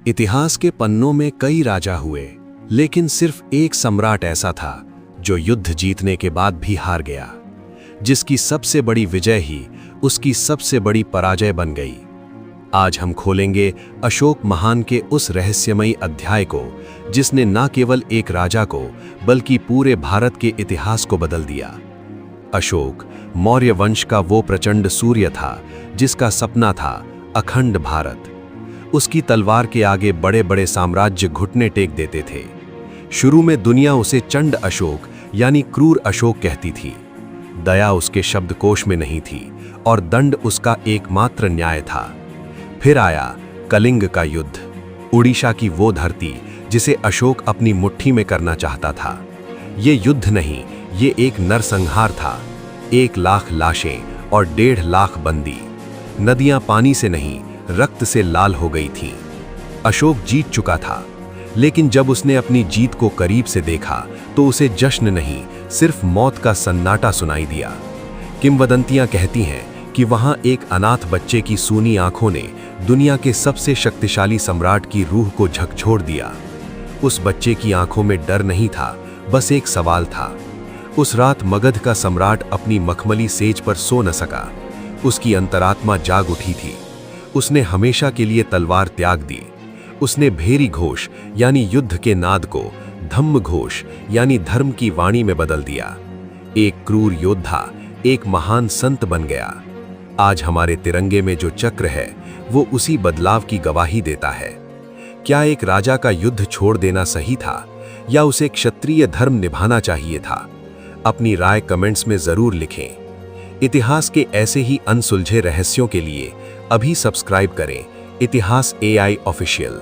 इतिहास के पन्नों में कई राजा हुए, लेकिन सिर्फ एक सम्राट ऐसा था जो युद्ध जीतने के बाद भी हार गया, जिसकी सबसे बड़ी विजय ही उसकी सबसे बड़ी पराजय बन गई। आज हम खोलेंगे अशोक महान के उस रहस्यमयी अध्याय को जिसने न केवल एक राजा को बल्कि पूरे भारत के इतिहास को बदल दिया। अशोक मौर्य वंश का वो प्रचंड सूर्य था जिसका सपना था अखंड भारत। उसकी तलवार के आगे बड़े बड़े साम्राज्य घुटने टेक देते थे। शुरू में दुनिया उसे चंड अशोक यानी क्रूर अशोक कहती थी। दया उसके शब्दकोश में नहीं थी और दंड उसका एकमात्र न्याय था। फिर आया कलिंग का युद्ध, उड़ीसा की वो धरती जिसे अशोक अपनी मुट्ठी में करना चाहता था। ये युद्ध नहीं, ये एक नरसंहार था। 1 लाख लाशें और 1.5 लाख बंदी। नदियां पानी से नहीं, रक्त से लाल हो गई थीं। अशोक जीत चुका था, लेकिन जब उसने अपनी जीत को करीब से देखा तो उसे जश्न नहीं, सिर्फ मौत का सन्नाटा सुनाई दिया। किंवदंतियां कहती हैं कि वहां एक अनाथ बच्चे की सूनी आंखों ने दुनिया के सबसे शक्तिशाली सम्राट की रूह को झकझोर दिया। उस बच्चे की आंखों में डर नहीं था, बस एक सवाल था। उस रात मगध का सम्राट अपनी मखमली सेज पर सो न सका। उसकी अंतरात्मा जाग उठी थी। उसने हमेशा के लिए तलवार त्याग दी। उसने भेरी घोष यानी युद्ध के नाद को धम्म घोष यानी धर्म की वाणी में बदल दिया। एक क्रूर योद्धा एक महान संत बन गया। आज हमारे तिरंगे में जो चक्र है वो उसी बदलाव की गवाही देता है। क्या एक राजा का युद्ध छोड़ देना सही था या उसे क्षत्रिय धर्म निभाना चाहिए था? अपनी राय कमेंट्स में जरूर लिखें। इतिहास के ऐसे ही अनसुलझे रहस्यों के लिए अभी सब्सक्राइब करें इतिहास AI ऑफिशियल।